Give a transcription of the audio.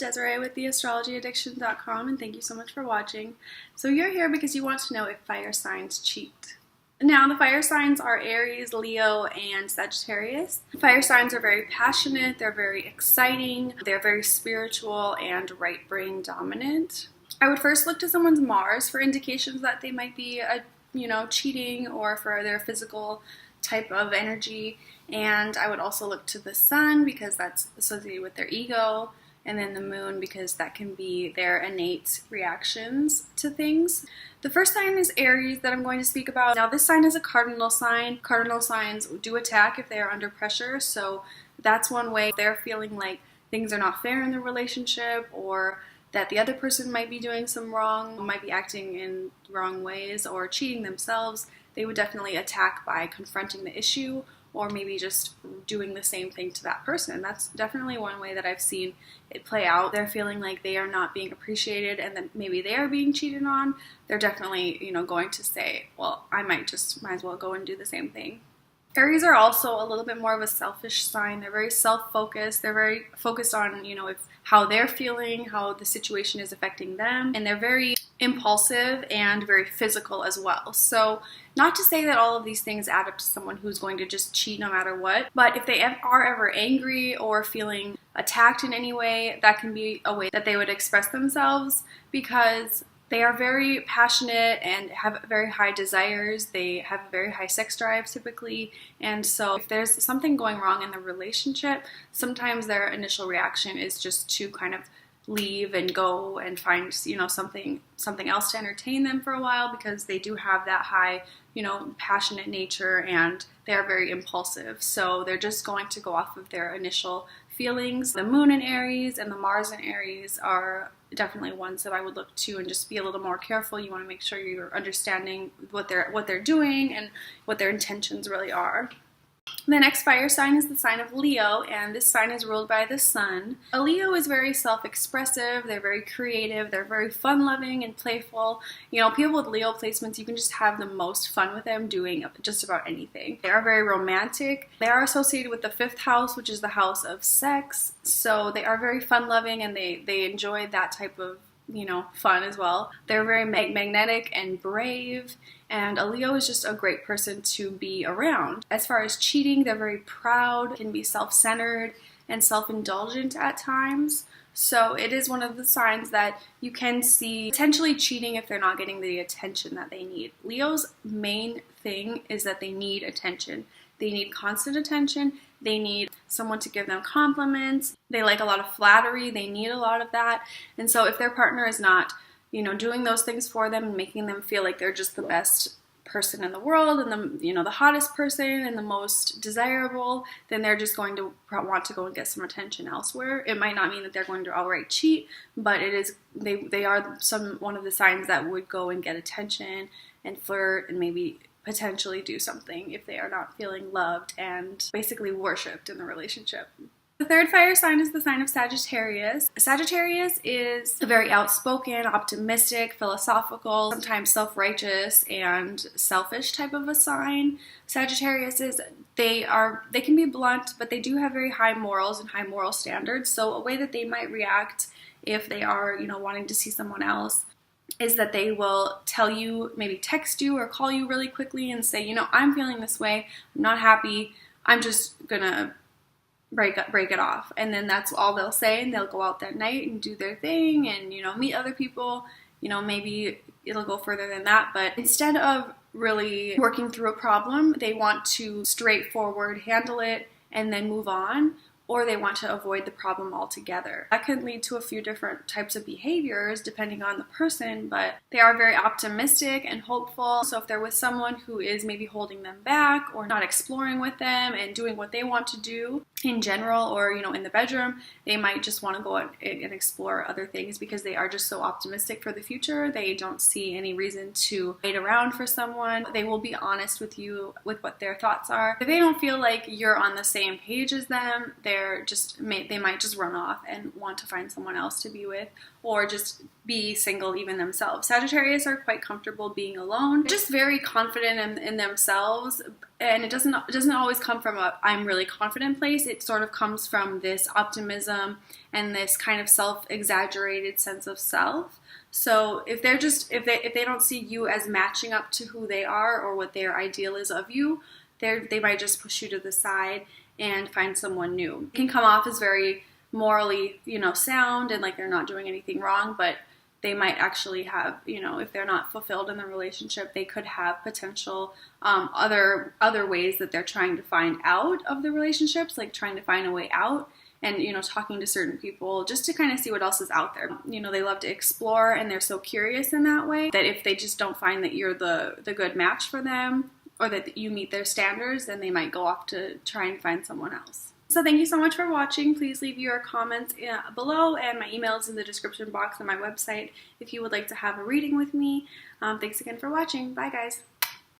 Desiree with theastrologyaddiction.com, and thank you so much for watching. So you're here because you want to know if fire signs cheat. Now, the fire signs are Aries, Leo, and Sagittarius. Fire signs are very passionate, they're very exciting, they're very spiritual and right brain dominant. I would first look to someone's Mars for indications that they might be cheating, or for their physical type of energy. And I would also look to the sun because that's associated with their ego, and then the moon because that can be their innate reactions to things. The first sign is Aries that I'm going to speak about. Now, this sign is a cardinal sign. Cardinal signs do attack if they are under pressure, so that's one way. If they're feeling like things are not fair in the relationship, or that the other person might be doing some wrong, might be acting in wrong ways or cheating themselves, they would definitely attack by confronting the issue, or maybe just doing the same thing to that person. That's definitely one way that I've seen it play out. They're feeling like they are not being appreciated, and then maybe they are being cheated on. They're definitely, going to say, well, I might as well go and do the same thing. Aries are also a little bit more of a selfish sign. They're very self-focused. They're very focused on, how they're feeling, how the situation is affecting them, and they're very impulsive and very physical as well. So not to say that all of these things add up to someone who's going to just cheat no matter what, but if they are ever angry or feeling attacked in any way, that can be a way that they would express themselves, because they are very passionate and have very high desires. They have a very high sex drive typically, and so if there's something going wrong in the relationship, sometimes their initial reaction is just to kind of leave and go and find something else to entertain them for a while, because they do have that high passionate nature, and they are very impulsive, so they're just going to go off of their initial feelings. The moon in Aries and the Mars in Aries are definitely ones that I would look to and just be a little more careful. You want to make sure you're understanding what they're doing and what their intentions really are. The next fire sign is the sign of Leo, and this sign is ruled by the sun. A Leo is very self-expressive, they're very creative, they're very fun-loving and playful. People with Leo placements, you can just have the most fun with them doing just about anything. They are very romantic. They are associated with the 5th house, which is the house of sex, so they are very fun-loving, and they enjoy that type of fun as well. They're very magnetic and brave, and a Leo is just a great person to be around. As far as cheating, they're very proud, can be self-centered and self-indulgent at times. So it is one of the signs that you can see potentially cheating if they're not getting the attention that they need. Leo's main thing is that they need attention. They need constant attention. They need someone to give them compliments. They like a lot of flattery. They need a lot of that. And so if their partner is not, doing those things for them and making them feel like they're just the best person in the world and the hottest person and the most desirable, then they're just going to want to go and get some attention elsewhere. It might not mean that they're going to outright cheat, but it is they are one of the signs that would go and get attention and flirt and maybe potentially do something if they are not feeling loved and basically worshipped in the relationship. The third fire sign is the sign of Sagittarius. Sagittarius is a very outspoken, optimistic, philosophical, sometimes self-righteous and selfish type of a sign. Sagittarius they can be blunt, but they do have very high morals and high moral standards. So a way that they might react if they are, wanting to see someone else is that they will tell you, maybe text you or call you really quickly and say, I'm feeling this way, I'm not happy, I'm just gonna break it off. And then that's all they'll say, and they'll go out that night and do their thing and, meet other people. Maybe it'll go further than that, but instead of really working through a problem, they want to straightforward handle it and then move on, or they want to avoid the problem altogether. That can lead to a few different types of behaviors depending on the person, but they are very optimistic and hopeful. So if they're with someone who is maybe holding them back or not exploring with them and doing what they want to do in general, or in the bedroom, they might just want to go and explore other things because they are just so optimistic for the future. They don't see any reason to wait around for someone. They will be honest with you with what their thoughts are. If they don't feel like you're on the same page as them, they might just run off and want to find someone else to be with, or just be single even themselves. Sagittarius are quite comfortable being alone, just very confident in themselves, and it doesn't always come from a I'm really confident place. It sort of comes from this optimism and this kind of self-exaggerated sense of self. So if they don't see you as matching up to who they are or what their ideal is of you, they might just push you to the side and find someone new. It can come off as very morally, sound and like they're not doing anything wrong, but they might actually have, if they're not fulfilled in the relationship, they could have potential other ways that they're trying to find out of the relationships, like trying to find a way out and, talking to certain people just to kind of see what else is out there. They love to explore and they're so curious in that way that if they just don't find that you're the good match for them or that you meet their standards, then they might go off to try and find someone else. So thank you so much for watching. Please leave your comments below, and my email is in the description box on my website if you would like to have a reading with me. Thanks again for watching. Bye, guys.